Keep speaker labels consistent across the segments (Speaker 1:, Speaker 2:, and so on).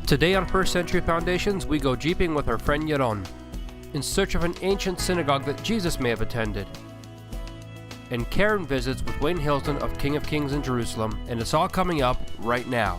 Speaker 1: Today on First Century Foundations, we go jeeping with our friend Yaron, in search of an ancient synagogue that Jesus may have attended. And Karen visits with Wayne Hillsden of King of Kings in Jerusalem, and it's all coming up right now.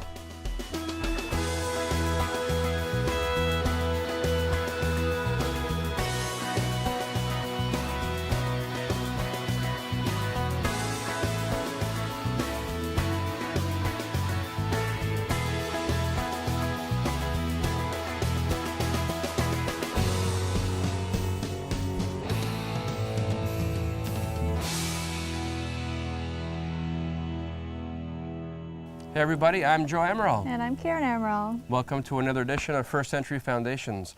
Speaker 2: Hey everybody, I'm Joe Amaral.
Speaker 3: And I'm Karen Amaral.
Speaker 2: Welcome to another edition of First Century Foundations.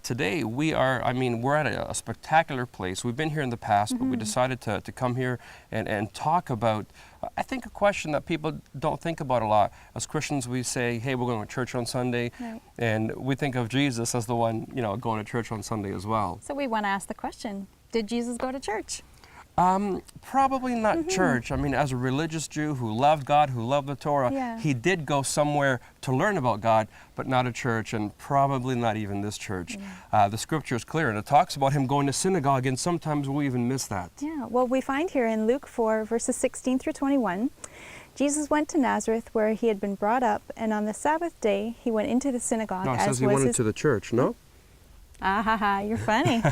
Speaker 2: Today we're at a spectacular place. We've been here in the past, but we decided to come here and talk about, I think, a question that people don't think about a lot. As Christians, we say, hey, we're going to church on Sunday,
Speaker 3: Right.
Speaker 2: and we think of Jesus as the one, going to church on Sunday as well.
Speaker 3: So we want to ask the question, did Jesus go to church?
Speaker 2: Probably not church. I mean, as a religious Jew who loved God, who loved the Torah, he did go somewhere to learn about God, but not a church, and probably not even this church. The scripture is clear, and it talks about him going to synagogue, and sometimes we even miss that.
Speaker 3: Yeah, well, we find here in Luke 4, verses 16 through 21, Jesus went to Nazareth where he had been brought up, and on the Sabbath day he went into the synagogue.
Speaker 2: No, it says he went into the church, no?
Speaker 3: You're funny.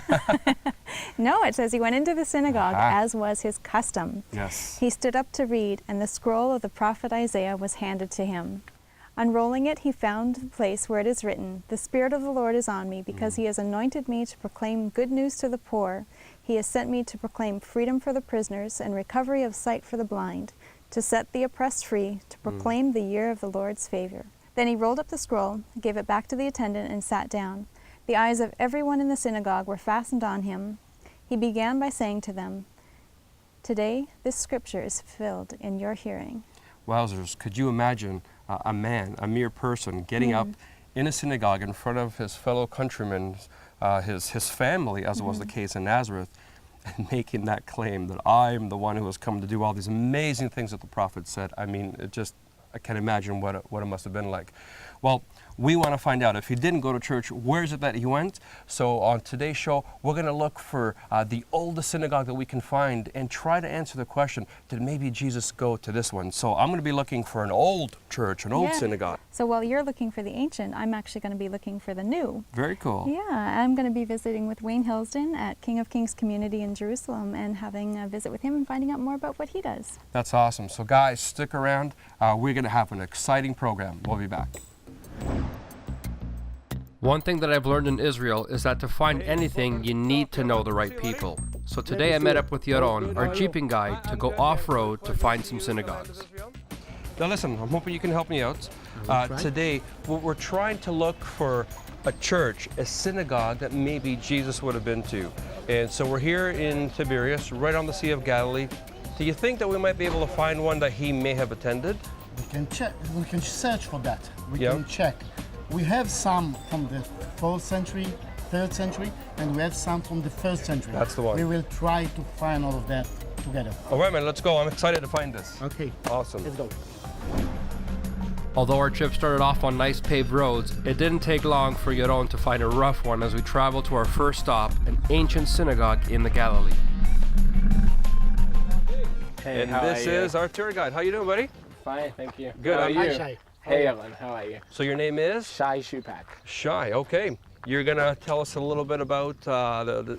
Speaker 3: No, it says he went into the synagogue as was his custom.
Speaker 2: Yes.
Speaker 3: He stood up to read, and the scroll of the prophet Isaiah was handed to him. Unrolling it, he found the place where it is written, "The Spirit of the Lord is on me, because he has anointed me to proclaim good news to the poor. He has sent me to proclaim freedom for the prisoners and recovery of sight for the blind, to set the oppressed free, to proclaim the year of the Lord's favor." Then he rolled up the scroll, gave it back to the attendant, and sat down. The eyes of everyone in the synagogue were fastened on him. He began by saying to them, "Today this scripture is fulfilled in your hearing."
Speaker 2: Wowzers, could you imagine a man, a mere person, getting up in a synagogue in front of his fellow countrymen, his family, as was the case in Nazareth, and making that claim that I'm the one who has come to do all these amazing things that the prophet said? I mean, I can't imagine what it must have been like. Well, we want to find out, if he didn't go to church, where is it that he went? So on today's show, we're going to look for the oldest synagogue that we can find and try to answer the question, did maybe Jesus go to this one? So I'm going to be looking for an old church, an old synagogue.
Speaker 3: So while you're looking for the ancient, I'm actually going to be looking for the new.
Speaker 2: Very cool.
Speaker 3: Yeah, I'm going to be visiting with Wayne Hillsden at King of Kings Community in Jerusalem and having a visit with him and finding out more about what he does.
Speaker 2: That's awesome. So guys, stick around. We're going to have an exciting program. We'll be back.
Speaker 1: One thing that I've learned in Israel is that to find anything, you need to know the right people. So today I met up with Yaron, our jeeping guide, to go off-road to find some synagogues.
Speaker 2: Now listen, I'm hoping you can help me out. Today, we're trying to look for a church, a synagogue that maybe Jesus would have been to. And so we're here in Tiberias, right on the Sea of Galilee. Do you think that we might be able to find one that he may have attended?
Speaker 4: We can check, we can search for that. We can check. We have some from the 4th century, 3rd century, and we have some from the 1st century.
Speaker 2: That's the one.
Speaker 4: We will try to find all of that together.
Speaker 2: All right, man, let's go. I'm excited to find this.
Speaker 4: Okay.
Speaker 2: Awesome.
Speaker 4: Let's go.
Speaker 1: Although our trip started off on nice paved roads, it didn't take long for Yaron to find a rough one as we traveled to our first stop, an ancient synagogue in the Galilee.
Speaker 5: Hey,
Speaker 2: And
Speaker 5: how
Speaker 2: this
Speaker 5: are you?
Speaker 2: is our tour guide. How you doing, buddy?
Speaker 5: Fine, thank you.
Speaker 2: Good,
Speaker 5: How are
Speaker 2: I'm
Speaker 5: you?
Speaker 4: Hi, Shai.
Speaker 5: Hey, Ellen, how are you?
Speaker 2: So your name is?
Speaker 5: Shai Shupak.
Speaker 2: Shai, okay. You're gonna tell us a little bit about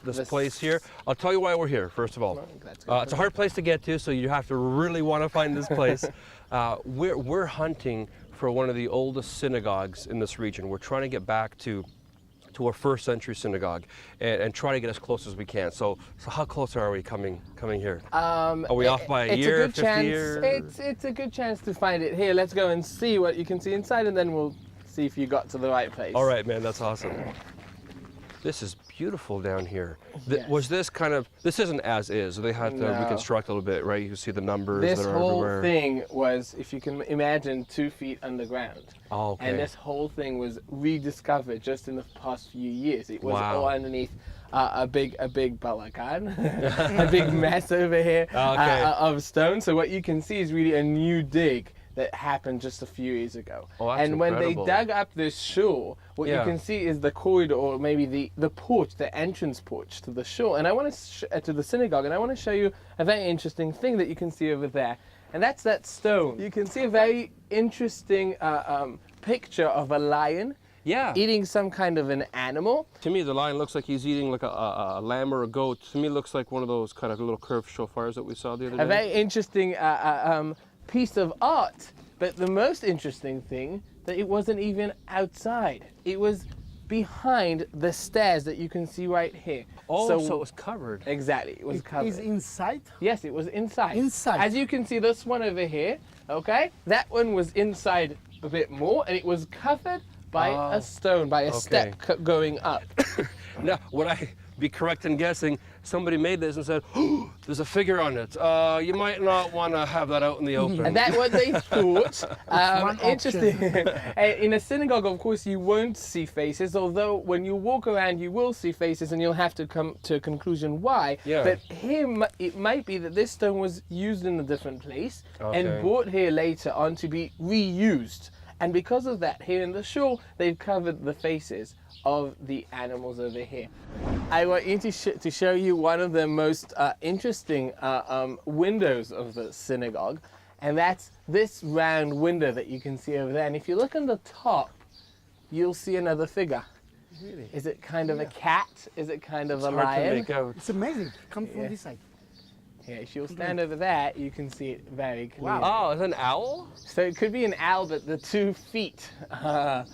Speaker 2: this place here. I'll tell you why we're here, first of all. It's a hard place to get to, so you have to really want to find this place. We're hunting for one of the oldest synagogues in this region. We're trying to get back to a 1st century synagogue and try to get as close as we can. So how close are we coming here? Are we off by a year, 50 years?
Speaker 5: It's a good chance to find it here. Let's go and see what you can see inside, and then we'll see if you got to the right place.
Speaker 2: All right, man, that's awesome. This is beautiful down here.
Speaker 5: Yes.
Speaker 2: Was this this isn't as is, they had to reconstruct a little bit, right? You can see the numbers
Speaker 5: This
Speaker 2: that are
Speaker 5: whole
Speaker 2: everywhere.
Speaker 5: thing was, if you can imagine, 2 feet underground.
Speaker 2: Oh, okay.
Speaker 5: And this whole thing was rediscovered just in the past few years. It was all underneath a big balagan, a big mess over here of stone. So what you can see is really a new dig that happened just a few years ago.
Speaker 2: Oh, that's
Speaker 5: and when
Speaker 2: incredible.
Speaker 5: they dug up this shul, what you
Speaker 2: Yeah.
Speaker 5: can see is the corridor, or maybe the porch, the entrance porch to the shul, and I want to to the synagogue, and I want to show you a very interesting thing that you can see over there, and that's that stone. You can see a very interesting picture of a lion
Speaker 2: Yeah.
Speaker 5: eating some kind of an animal.
Speaker 2: To me, the lion looks like he's eating like a lamb or a goat. To me, it looks like one of those kind of little curved shofars that we saw the other day.
Speaker 5: A very interesting piece of art, but the most interesting thing, that it wasn't even outside. It was behind the stairs that you can see right here.
Speaker 2: Oh, so it was covered.
Speaker 5: Exactly, it was
Speaker 4: It
Speaker 5: covered.
Speaker 4: is inside.
Speaker 5: Yes, it was inside.
Speaker 4: Inside.
Speaker 5: As you can see, this one over here, okay, that one was inside a bit more, and it was covered by a stone, by a step going up.
Speaker 2: Now, would I be correct in guessing somebody made this and said, oh, there's a figure on it. You might not want to have that out in the open.
Speaker 5: And that's what they thought.
Speaker 4: one
Speaker 5: Interesting. In a synagogue, of course, you won't see faces, although when you walk around, you will see faces, and you'll have to come to a conclusion why.
Speaker 2: Yeah.
Speaker 5: But here, it might be that this stone was used in a different place
Speaker 2: Okay.
Speaker 5: and brought here later on to be reused. And because of that, here in the shul, they've covered the faces of the animals over here. I want you to show you one of the most interesting windows of the synagogue, and that's this round window that you can see over there. And if you look on the top, you'll see another figure.
Speaker 2: Really?
Speaker 5: Is it kind of a cat? Is it kind of a
Speaker 2: Hard to
Speaker 5: lion?
Speaker 2: make out.
Speaker 4: It's amazing. Come from this side.
Speaker 5: Yeah, if you'll stand over there, you can see it very clearly.
Speaker 2: Oh, is it an owl?
Speaker 5: So it could be an owl, but the 2 feet are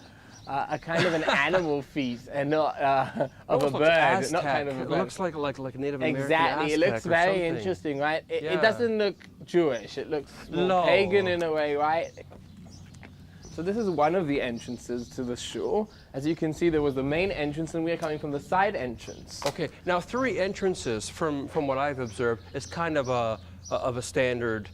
Speaker 5: kind of an animal feet and not of a
Speaker 2: Almost looks
Speaker 5: bird.
Speaker 2: Aztec.
Speaker 5: Not kind of a
Speaker 2: It
Speaker 5: bird.
Speaker 2: looks like a Native American
Speaker 5: Exactly, it
Speaker 2: Aztec
Speaker 5: looks
Speaker 2: or
Speaker 5: very
Speaker 2: something.
Speaker 5: interesting, right? It
Speaker 2: Yeah.
Speaker 5: doesn't look Jewish, it looks more
Speaker 2: No.
Speaker 5: pagan in a way, right? So this is one of the entrances to the shul. As you can see, there was the main entrance, and we are coming from the side entrance.
Speaker 2: Okay, now 3 entrances, from what I've observed, is kind of a standard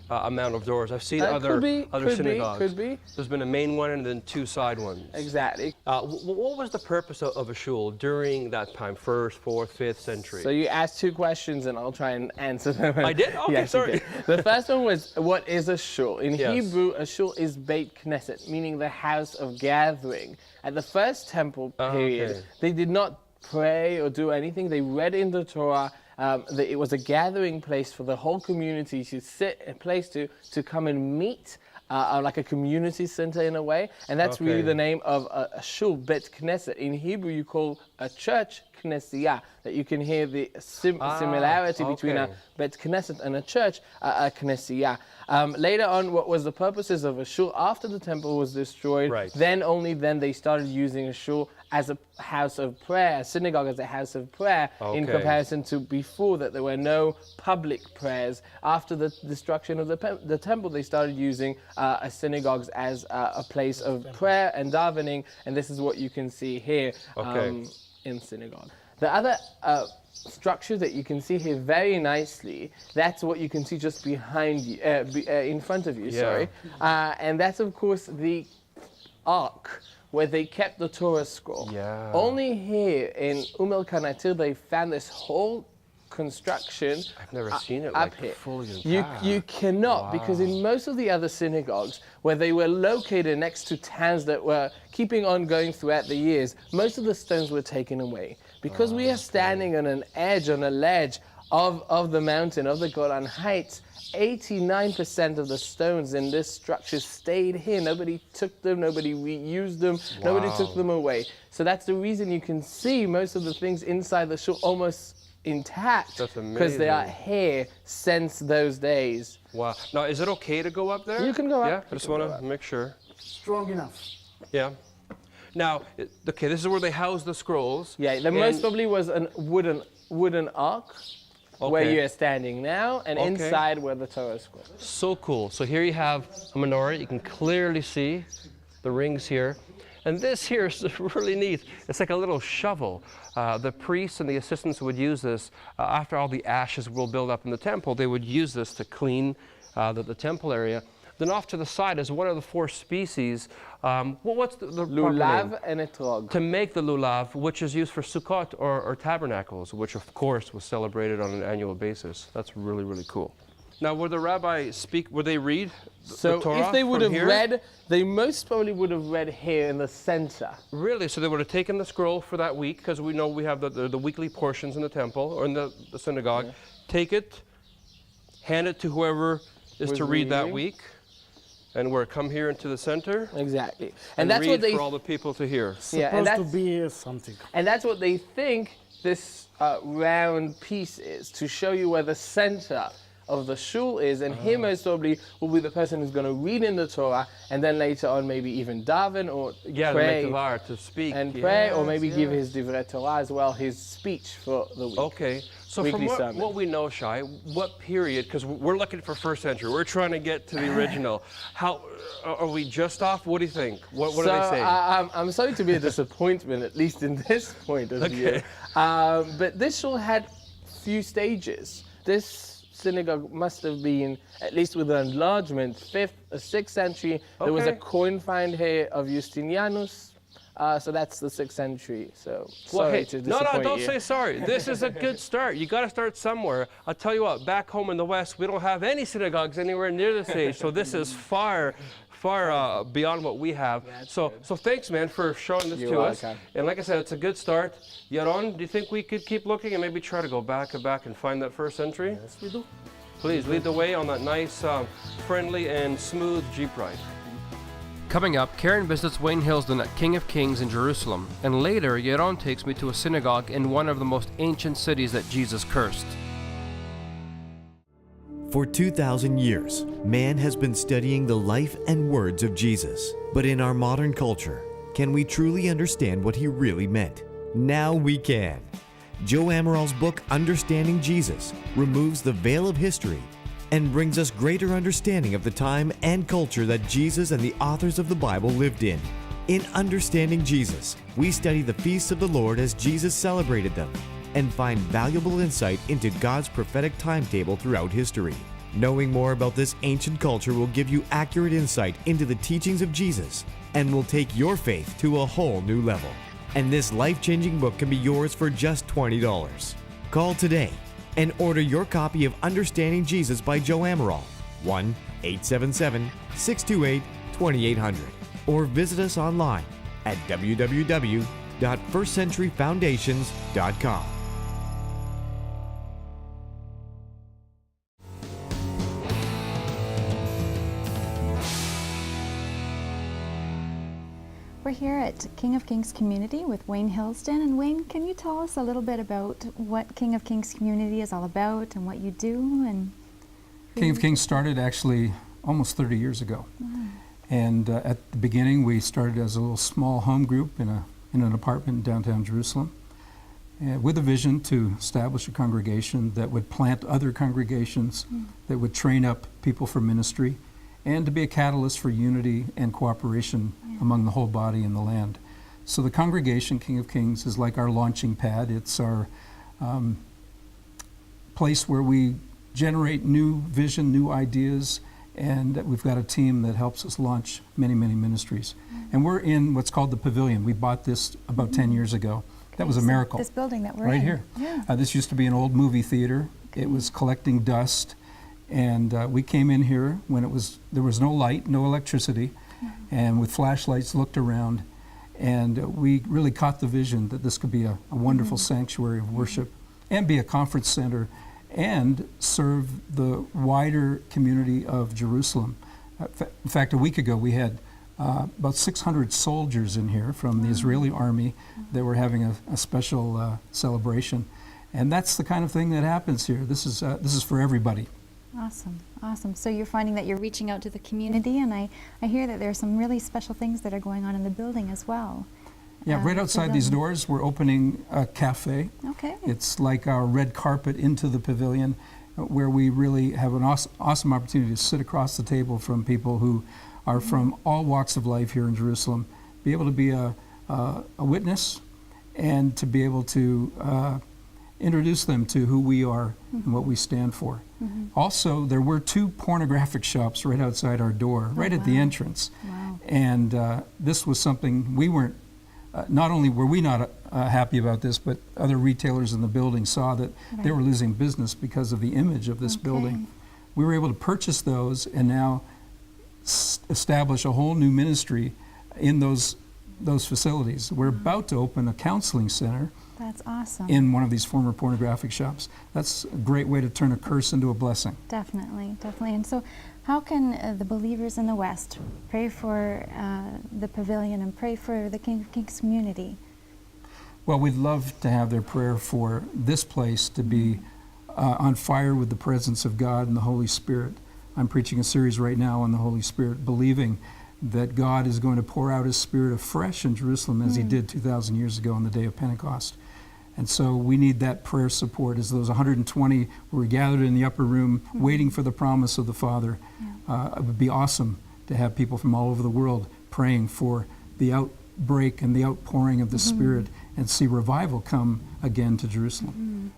Speaker 2: amount of doors. I've seen other synagogues.
Speaker 5: Could be.
Speaker 2: There's been a main one and then 2 side ones.
Speaker 5: Exactly.
Speaker 2: What was the purpose of a shul during that time, 1st, 4th, 5th century?
Speaker 5: So you asked 2 questions, and I'll try and answer them.
Speaker 2: I did? Okay,
Speaker 5: Yes, you
Speaker 2: sorry.
Speaker 5: did. The first one was, what is a shul? In
Speaker 2: Yes.
Speaker 5: Hebrew, a shul is Beit Knesset, meaning the house of gathering. At the first temple period,
Speaker 2: okay.
Speaker 5: they did not pray or do anything. They read in the Torah. That it was a gathering place for the whole community to sit, a place to come and meet, like a community center in a way. And that's really
Speaker 2: Okay.
Speaker 5: the name of a shul, Bet Knesset. In Hebrew, you call a church Knessiyah, that you can hear the similarity between a
Speaker 2: okay.
Speaker 5: Bet Knesset and a church, a Knessiyah. Later on, what was the purposes of a shul after the temple was destroyed?
Speaker 2: Right.
Speaker 5: Then, only then, they started using a shul as a house of prayer, a synagogue as a house of prayer, in
Speaker 2: Okay.
Speaker 5: comparison to before that there were no public prayers. After the destruction of the temple, they started using synagogues as a place of prayer and davening, and this is what you can see here in synagogue. The other structure that you can see here very nicely, that's what you can see just behind you, in front of you,
Speaker 2: Yeah.
Speaker 5: sorry. And that's, of course, the ark where they kept the Torah scroll.
Speaker 2: Yeah.
Speaker 5: Only here in El Kanatir they found this whole construction.
Speaker 2: I've never seen it
Speaker 5: up
Speaker 2: like
Speaker 5: here.
Speaker 2: fully
Speaker 5: You
Speaker 2: intact.
Speaker 5: cannot, because in most of the other synagogues where they were located next to towns that were keeping on going throughout the years, most of the stones were taken away. Because we are standing on an edge, on a ledge of the mountain, of the Golan Heights, 89% of the stones in this structure stayed here. Nobody took them, nobody reused them, nobody took them away. So that's the reason you can see most of the things inside the shul almost intact,
Speaker 2: That's
Speaker 5: because they are
Speaker 2: amazing.
Speaker 5: here since those days.
Speaker 2: Wow. Now, is it okay to go up there?
Speaker 5: You can go up.
Speaker 2: Yeah,
Speaker 5: You
Speaker 2: I just
Speaker 5: can
Speaker 2: want
Speaker 5: go
Speaker 2: to
Speaker 5: up.
Speaker 2: make sure.
Speaker 4: Strong enough.
Speaker 2: Yeah. Now, okay, this is where they house the scrolls.
Speaker 5: Yeah, the
Speaker 2: and-
Speaker 5: most probably was a wooden ark, where
Speaker 2: Okay.
Speaker 5: you are standing now, and
Speaker 2: Okay.
Speaker 5: inside were the Torah scrolls.
Speaker 2: So cool. So here you have a menorah. You can clearly see the rings here. And this here is really neat. It's like a little shovel. The priests and the assistants would use this after all the ashes will build up in the temple. They would use this to clean the temple area. Then off to the side is one of the 4 species. What's the proper name?
Speaker 5: Lulav and etrog.
Speaker 2: To make the lulav, which is used for Sukkot or tabernacles, which of course was celebrated on an annual basis. That's really, really cool. Now, would the rabbi speak, would they read
Speaker 5: So
Speaker 2: the Torah
Speaker 5: if they would
Speaker 2: from
Speaker 5: have
Speaker 2: here?
Speaker 5: read, they most probably would have read here in the center.
Speaker 2: Really? So they would have taken the scroll for that week, because we know we have the weekly portions in the temple or in the synagogue. Take it, hand it to whoever is
Speaker 5: Was
Speaker 2: to read that
Speaker 5: reading.
Speaker 2: week, and we're come here into the center
Speaker 5: Exactly.
Speaker 2: and
Speaker 5: that's
Speaker 2: read
Speaker 5: what they
Speaker 2: for all the people to hear.
Speaker 5: Yeah, and
Speaker 4: Supposed to
Speaker 5: that's,
Speaker 4: be something.
Speaker 5: and that's what they think this round piece is, to show you where the center of the shul is, and he most probably will be the person who's going to read in the Torah, and then later on maybe even daven or
Speaker 2: Yeah,
Speaker 5: pray
Speaker 2: to make Devar, to speak.
Speaker 5: and pray, or
Speaker 2: Yes,
Speaker 5: maybe give
Speaker 2: yes.
Speaker 5: his divrei Torah as well, his speech for the week.
Speaker 2: Okay, so
Speaker 5: Weekly
Speaker 2: from
Speaker 5: sermon.
Speaker 2: what we know, Shai, what period, because we're looking for first century, we're trying to get to the original. How, are we just off? What do you think? What do they say?
Speaker 5: I'm sorry to be a disappointment, at least in this point of view. But this shul had few stages. This synagogue must have been, at least with an enlargement, 5th or 6th century. There was a
Speaker 2: Okay.
Speaker 5: coin find here of Justinianus. So that's the 6th century. So
Speaker 2: Well,
Speaker 5: sorry
Speaker 2: hey,
Speaker 5: to
Speaker 2: no,
Speaker 5: disappoint
Speaker 2: don't
Speaker 5: you.
Speaker 2: say sorry. This is a good start. You got to start somewhere. I'll tell you what, back home in the West, we don't have any synagogues anywhere near this age. So this is far beyond what we have. So thanks, man, for showing this
Speaker 5: You're
Speaker 2: to us.
Speaker 5: welcome.
Speaker 2: And like I said, it's a good start. Yaron, do you think we could keep looking and maybe try to go back and find that first century?
Speaker 4: Yes, we do.
Speaker 2: Please lead the way on that nice, friendly, and smooth Jeep ride.
Speaker 1: Coming up, Karen visits Wayne Hillsden at King of Kings in Jerusalem, and later Yaron takes me to a synagogue in one of the most ancient cities that Jesus cursed.
Speaker 6: For 2,000 years, man has been studying the life and words of Jesus. But in our modern culture, can we truly understand what he really meant? Now we can. Joe Amaral's book, Understanding Jesus, removes the veil of history and brings us greater understanding of the time and culture that Jesus and the authors of the Bible lived in. In Understanding Jesus, we study the feasts of the Lord as Jesus celebrated them and find valuable insight into God's prophetic timetable throughout history. Knowing more about this ancient culture will give you accurate insight into the teachings of Jesus and will take your faith to a whole new level. And this life-changing book can be yours for just $20. Call today and order your copy of Understanding Jesus by Joe Amaral, 1-877-628-2800, or visit us online at www.firstcenturyfoundations.com.
Speaker 3: We're here at King of Kings Community with Wayne Hillsden. And Wayne, can you tell us a little bit about what King of Kings Community is all about and what you do? And
Speaker 7: King of Kings started actually almost 30 years ago. And at the beginning, we started as a little small home group in an apartment in downtown Jerusalem, with a vision to establish a congregation that would plant other congregations, that would train up people for ministry, and to be a catalyst for unity and cooperation among the whole body in the land. So the congregation, King of Kings, is like our launching pad. It's our place where we generate new vision, new ideas, and we've got a team that helps us launch many, many ministries. And we're in what's called the Pavilion. We bought this about 10 years ago. That was a miracle.
Speaker 3: This building that we're
Speaker 7: Right
Speaker 3: in.
Speaker 7: here.
Speaker 3: Yeah.
Speaker 7: This used to be an old movie theater. It was collecting dust, and we came in here when there was no light, no electricity, and with flashlights looked around, and we really caught the vision that this could be a wonderful sanctuary of worship and be a conference center and serve the wider community of Jerusalem. In fact, a week ago we had about 600 soldiers in here from the Israeli army that were having a special celebration. And that's the kind of thing that happens here. This is for everybody.
Speaker 3: Awesome, awesome. So you're finding that you're reaching out to the community, and I hear that there are some really special things that are going on in the building as well.
Speaker 7: Yeah, right outside these
Speaker 3: pavilion.
Speaker 7: doors, we're opening a cafe.
Speaker 3: Okay.
Speaker 7: It's like our red carpet into the pavilion, where we really have an awesome opportunity to sit across the table from people who are from all walks of life here in Jerusalem, be able to be a witness, and to be able to introduce them to who we are and what we stand for. Also, there were 2 pornographic shops right outside our door, right at the entrance.
Speaker 3: Wow.
Speaker 7: And this was something we weren't, not only were we not happy about this, but other retailers in the building saw that they were losing business because of the image of this building. we were able to purchase those and now establish a whole new ministry in those facilities. We're about to open a counseling center
Speaker 3: That's awesome.
Speaker 7: in one of these former pornographic shops. That's a great way to turn a curse into a blessing.
Speaker 3: Definitely, definitely. And so how can the believers in the West pray for the pavilion and pray for the King of Kings community?
Speaker 7: Well, we'd love to have their prayer for this place to be on fire with the presence of God and the Holy Spirit. I'm preaching a series right now on the Holy Spirit, believing that God is going to pour out His Spirit afresh in Jerusalem as He did 2,000 years ago on the day of Pentecost. And so we need that prayer support as those 120 were gathered in the upper room waiting for the promise of the Father. It would be awesome to have people from all over the world praying for the outbreak and the outpouring of the Spirit and see revival come again to Jerusalem.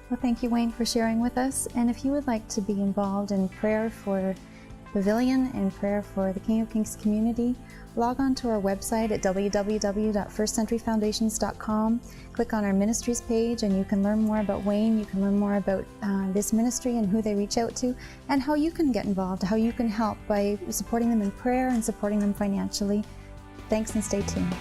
Speaker 3: Well, thank you, Wayne, for sharing with us. And if you would like to be involved in prayer for Pavilion and prayer for the King of Kings community, log on to our website at www.firstcenturyfoundations.com. Click on our ministries page and you can learn more about Wayne, you can learn more about this ministry and who they reach out to, and how you can get involved, how you can help by supporting them in prayer and supporting them financially. Thanks and stay tuned.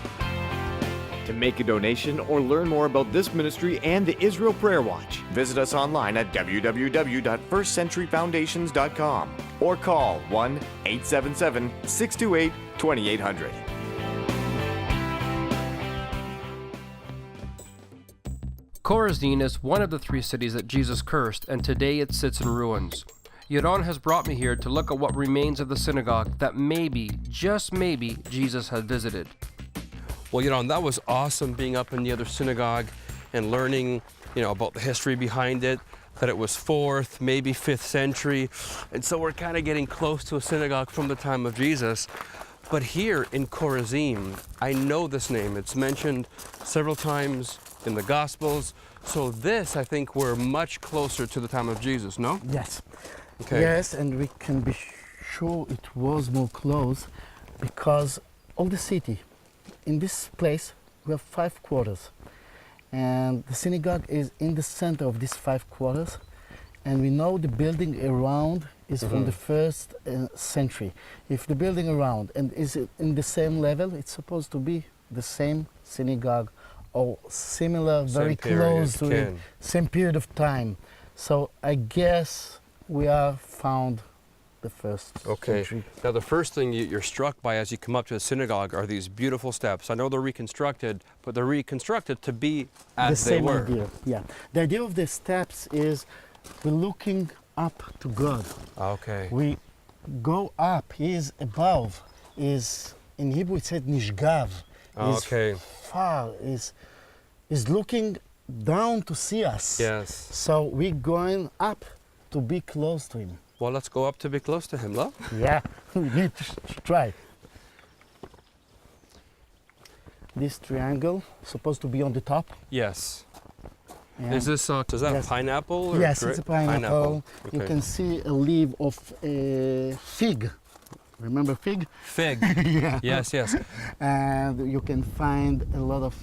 Speaker 8: To make a donation or learn more about this ministry and the Israel Prayer Watch, visit us online at www.firstcenturyfoundations.com or call 1-877-628-2800.
Speaker 1: Korazin is one of the 3 cities that Jesus cursed, and today it sits in ruins. Yaron has brought me here to look at what remains of the synagogue that maybe, just maybe, Jesus had visited.
Speaker 2: Well, that was awesome being up in the other synagogue and learning, about the history behind it, that it was 4th, maybe 5th century. And so we're kind of getting close to a synagogue from the time of Jesus. But here in Korazin, I know this name. It's mentioned several times in the Gospels. So this, I think, we're much closer to the time of Jesus, no?
Speaker 4: Yes.
Speaker 2: Okay.
Speaker 4: Yes, and we can be sure it was more close because all the city, in this place, we have 5 quarters. And the synagogue is in the center of these 5 quarters. And we know the building around is from the 1st century. If the building around and is in the same level, it's supposed to be the same synagogue or similar, very close to the same period of time. So I guess we are found the 1st century.
Speaker 2: Now the first thing you're struck by as you come up to the synagogue are these beautiful steps. I know they're reconstructed, but they're reconstructed to be as they were.
Speaker 4: The same idea, yeah. The idea of the steps is we're looking up to God.
Speaker 2: Okay.
Speaker 4: We go up, He is above, is in Hebrew it said nishgav.
Speaker 2: Okay.
Speaker 4: Far, is looking down to see us.
Speaker 2: Yes.
Speaker 4: So we're going up to be close to Him.
Speaker 2: Well, let's go up to be close to Him, love.
Speaker 4: Yeah, we need to try. This triangle supposed to be on the top.
Speaker 2: Yes.
Speaker 4: Yeah.
Speaker 2: Is this, is that
Speaker 4: Yes.
Speaker 2: pineapple? Or
Speaker 4: Yes, it's a pineapple.
Speaker 2: Okay.
Speaker 4: You can see a leaf of a fig. Remember fig?
Speaker 2: Fig.
Speaker 4: Yeah.
Speaker 2: Yes, yes.
Speaker 4: And you can find a lot of,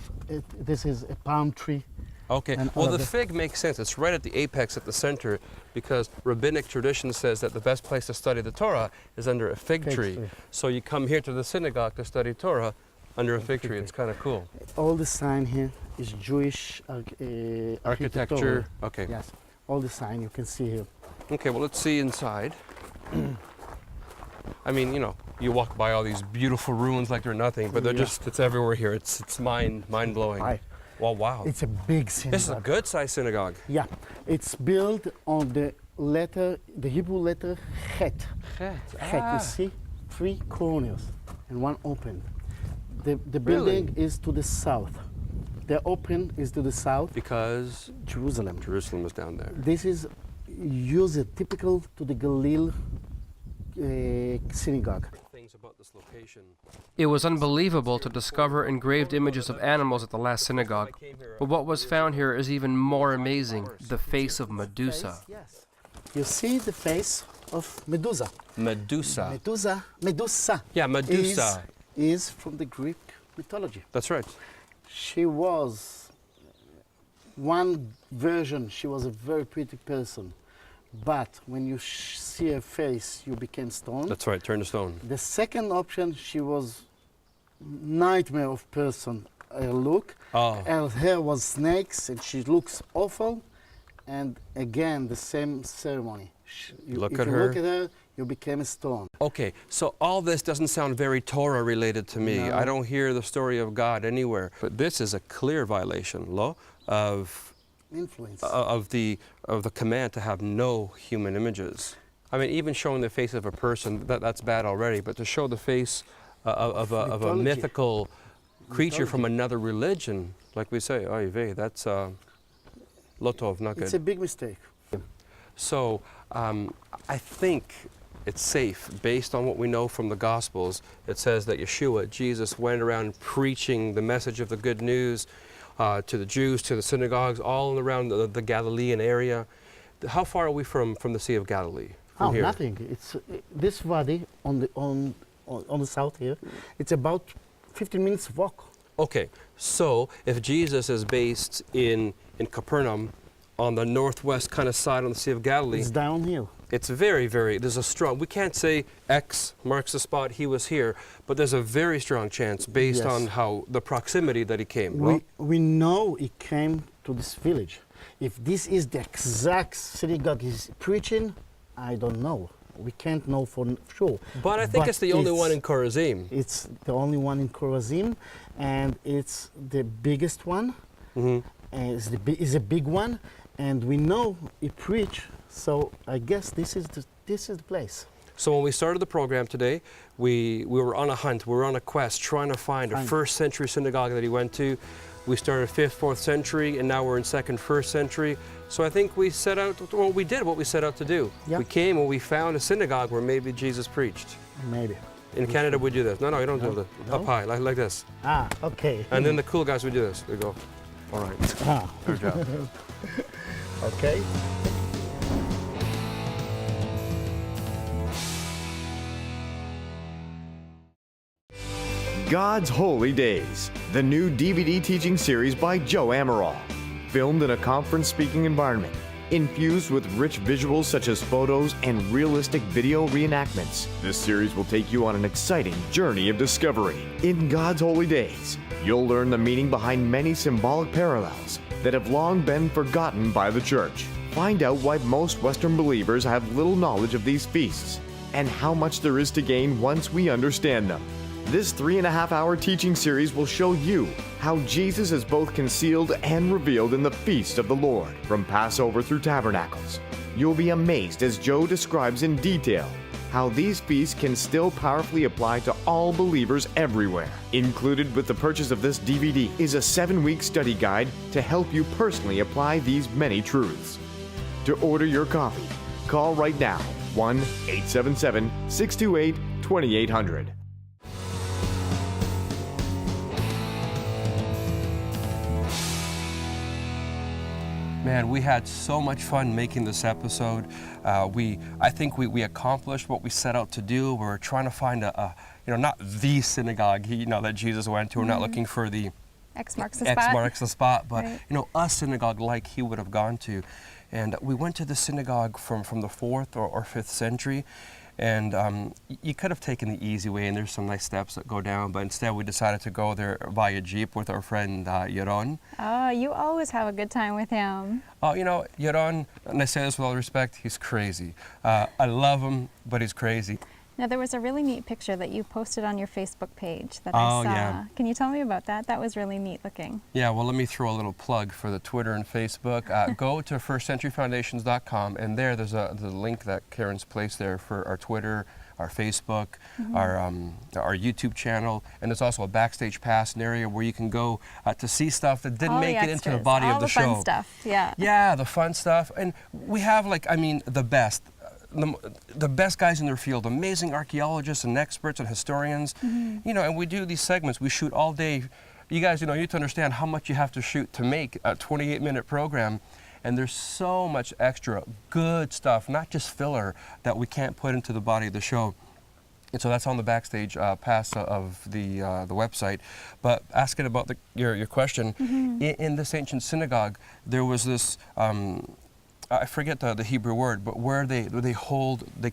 Speaker 4: this is a palm tree.
Speaker 2: Okay,
Speaker 4: And
Speaker 2: well
Speaker 4: all
Speaker 2: the
Speaker 4: of
Speaker 2: fig makes sense. It's right at the apex at the center because rabbinic tradition says that the best place to study the Torah is under a fig tree. So you come here to the synagogue to study Torah under a fig tree. It's kind of cool.
Speaker 4: All the sign here is Jewish
Speaker 2: Architecture. Okay.
Speaker 4: Yes, all the sign you can see here.
Speaker 2: Okay, well let's see inside. I mean, you walk by all these beautiful ruins like they're nothing, but they're it's everywhere here. It's mind-blowing.
Speaker 4: Right.
Speaker 2: Well, wow.
Speaker 4: It's a big synagogue.
Speaker 2: This is a good-sized synagogue.
Speaker 4: Yeah, it's built on the Hebrew letter Chet. Chet, you see? 3 corners and 1 open. The building is to the south. The open is to the south.
Speaker 2: Because?
Speaker 4: Jerusalem.
Speaker 2: Jerusalem is down there.
Speaker 4: This is typical to the Galil synagogue.
Speaker 2: Things about this location.
Speaker 1: It was unbelievable to discover engraved images of animals at the last synagogue, but what was found here is even more amazing, the face of Medusa.
Speaker 4: Yes. You see the face of Medusa.
Speaker 2: Medusa.
Speaker 4: Medusa.
Speaker 2: Yeah, Medusa.
Speaker 4: Is from the Greek mythology.
Speaker 2: That's right.
Speaker 4: She was, one version, she was a very pretty person. but when you see her face, you became stone.
Speaker 2: That's right, turn to stone.
Speaker 4: The second option, she was nightmare of person. Her look, her hair was snakes, and she looks awful. And again, the same ceremony. If you look at her, you became a stone.
Speaker 2: Okay, so all this doesn't sound very Torah related to me.
Speaker 4: No.
Speaker 2: I don't hear the story of God anywhere. But this is a clear violation, lo, of
Speaker 4: Influence.
Speaker 2: of the command to have no human images. I mean, even showing the face of a person, that's bad already. But to show the face of a mythical creature from another religion, like we say, oy vey, that's lotov, not good.
Speaker 4: It's a big mistake.
Speaker 2: So I think it's safe, based on what we know from the Gospels. It says that Yeshua, Jesus, went around preaching the message of the good news to the Jews, to the synagogues, all around the Galilean area. How far are we from the Sea of Galilee? From here?
Speaker 4: Nothing. It's this valley on the south here. It's about 15 minutes walk.
Speaker 2: Okay, so if Jesus is based in Capernaum, on the northwest kind of side on the Sea of Galilee,
Speaker 4: It's downhill.
Speaker 2: it's very, there's a strong, we can't say X marks the spot, he was here, but there's a very strong chance based
Speaker 4: Yes.
Speaker 2: on how the proximity that he came.
Speaker 4: We know he came to this village. If this is the exact synagogue he's preaching, I don't know. We can't know for sure.
Speaker 2: But I think it's the only one in Korazin.
Speaker 4: It's the only one in Korazin, and it's the biggest one.
Speaker 2: Mm-hmm.
Speaker 4: And it's a big one, and we know he preached. So I guess this is the place.
Speaker 2: So when we started the program today, we were on a hunt, we were on a quest, trying to find a first century synagogue that he went to. We started 5th, 4th century, and now we're in 2nd, 1st century. So I think we set out, well, we did what we set out to do.
Speaker 4: Yeah.
Speaker 2: We came and we found a synagogue where maybe Jesus preached.
Speaker 4: Maybe.
Speaker 2: In Canada, we do this. No, you don't do this.
Speaker 4: No?
Speaker 2: Up high, like this.
Speaker 4: Ah, okay.
Speaker 2: And then the cool guys would do this. They go, all right,
Speaker 4: Ah,
Speaker 2: good job.
Speaker 4: okay.
Speaker 8: God's Holy Days, the new DVD teaching series by Joe Amaral. Filmed in a conference speaking environment, infused with rich visuals such as photos and realistic video reenactments, this series will take you on an exciting journey of discovery. In God's Holy Days, you'll learn the meaning behind many symbolic parallels that have long been forgotten by the church. Find out why most Western believers have little knowledge of these feasts, and how much there is to gain once we understand them. This 3.5-hour teaching series will show you how Jesus is both concealed and revealed in the feast of the Lord, from Passover through Tabernacles. You'll be amazed as Joe describes in detail how these feasts can still powerfully apply to all believers everywhere. Included with the purchase of this DVD is a 7-week study guide to help you personally apply these many truths. To order your copy, call right now, 1-877-628-2800.
Speaker 2: Man, we had so much fun making this episode. I think we accomplished what we set out to do. We're trying to find not the synagogue, that Jesus went to. We're not looking for the
Speaker 3: X marks the spot.
Speaker 2: But
Speaker 3: Right.
Speaker 2: A synagogue like he would have gone to. And we went to the synagogue from the 4th or 5th century. And you could have taken the easy way, and there's some nice steps that go down, but instead we decided to go there via Jeep with our friend Yaron.
Speaker 3: Oh, you always have a good time with him.
Speaker 2: Oh, Yaron, and I say this with all respect, he's crazy. I love him, but he's crazy.
Speaker 3: Now, there was a really neat picture that you posted on your Facebook page that I saw.
Speaker 2: Yeah.
Speaker 3: Can you tell me about that? That was really neat looking.
Speaker 2: Yeah, well, let me throw a little plug for the Twitter and Facebook. Go to firstcenturyfoundations.com, and there's a link that Karen's placed there for our Twitter, our Facebook, our YouTube channel, and there's also a backstage pass, an area where you can go to see stuff that didn't make it into the body of the show.
Speaker 3: All the fun stuff, yeah.
Speaker 2: Yeah, the fun stuff, and we have the best. The best guys in their field, amazing archaeologists and experts and historians, and we do these segments. We shoot all day. You guys, you have to understand how much you have to shoot to make a 28-minute program, and there's so much extra good stuff, not just filler, that we can't put into the body of the show. And so that's on the backstage pass of the website. But asking about your question, in this ancient synagogue, there was this I forget the Hebrew word, but where they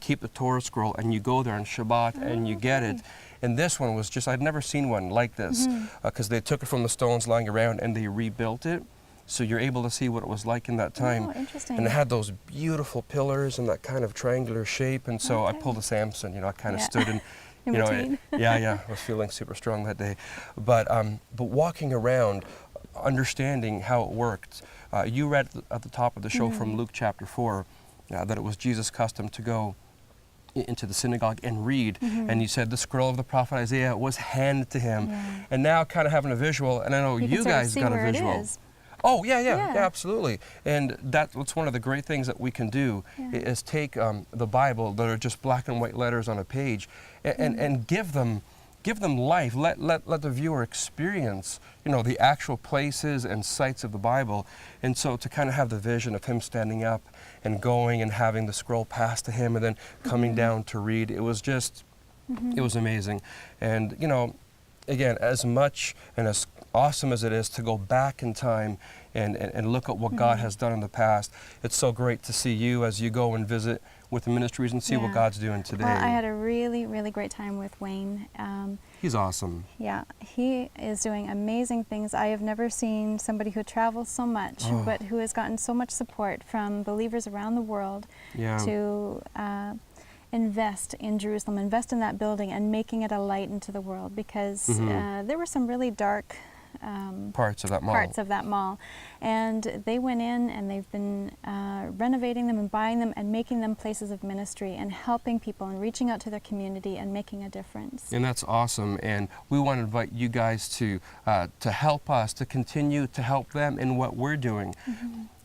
Speaker 2: keep the Torah scroll, and you go there on Shabbat and you get it. And this one was just, I'd never seen one like this, because they took it from the stones lying around and they rebuilt it. So you're able to see what it was like in that time.
Speaker 3: Oh, interesting.
Speaker 2: And it had those beautiful pillars and that kind of triangular shape. And so I pulled a Samson, I kind of stood in,
Speaker 3: In between.
Speaker 2: I was feeling super strong that day. But walking around, understanding how it worked. You read at the top of the show from Luke chapter 4 that it was Jesus' custom to go into the synagogue and read. And you said the scroll of the prophet Isaiah was handed to him. And now kind of having a visual, and I know you guys got a visual. Oh, yeah, absolutely. And that's one of the great things that we can do is take the Bible that are just black and white letters on a page and give them life. Let the viewer experience, the actual places and sites of the Bible. And so to kind of have the vision of him standing up and going and having the scroll passed to him and then coming down to read, it was just, it was amazing. And, again, as much and as awesome as it is to go back in time and look at what God has done in the past, it's so great to see you as you go and visit with the ministries and see what God's doing today.
Speaker 3: Well, I had a really, really great time with Wayne.
Speaker 2: He's awesome.
Speaker 3: Yeah, he is doing amazing things. I have never seen somebody who travels so much, but who has gotten so much support from believers around the world to invest in Jerusalem, invest in that building and making it a light into the world, because there were some really dark
Speaker 2: parts of that mall.
Speaker 3: And they went in and they've been renovating them and buying them and making them places of ministry and helping people and reaching out to their community and making a difference.
Speaker 2: And that's awesome. And we want to invite you guys to help us, to continue to help them in what we're doing.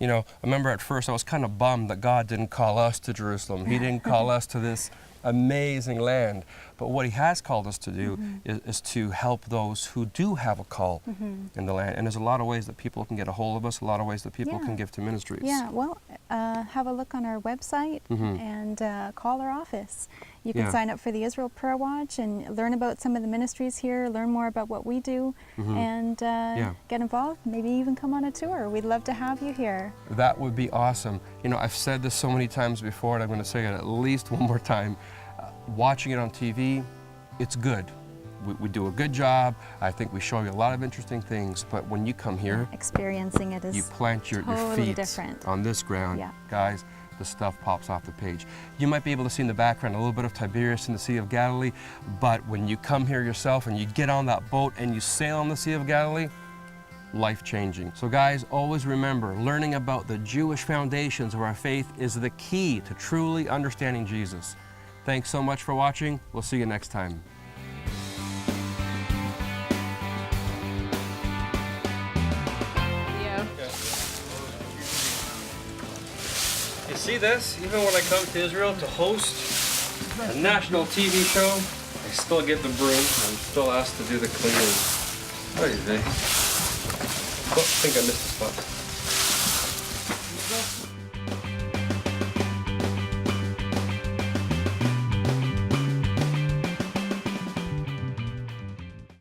Speaker 2: I remember at first I was kind of bummed that God didn't call us to Jerusalem. He didn't call us to this amazing land. But what he has called us to do is to help those who do have a call in the land. And there's a lot of ways that people can get a hold of us, a lot of ways that people can give to ministries.
Speaker 3: Yeah, well, have a look on our website and call our office. You can sign up for the Israel Prayer Watch and learn about some of the ministries here, learn more about what we do, and get involved, maybe even come on a tour. We'd love to have you here.
Speaker 2: That would be awesome. I've said this so many times before, and I'm going to say it at least one more time. Watching it on TV, it's good. We do a good job. I think we show you a lot of interesting things, but when you come here,
Speaker 3: experiencing it is
Speaker 2: you plant your feet
Speaker 3: different
Speaker 2: on this ground, guys, the stuff pops off the page. You might be able to see in the background a little bit of Tiberias and the Sea of Galilee, but when you come here yourself and you get on that boat and you sail on the Sea of Galilee, life-changing. So guys, always remember, learning about the Jewish foundations of our faith is the key to truly understanding Jesus. Thanks so much for watching. We'll see you next time. You see this? Even when I come to Israel to host a national TV show, I still get the broom. I'm still asked to do the cleaning. What do you think? Oh, I think I missed a spot.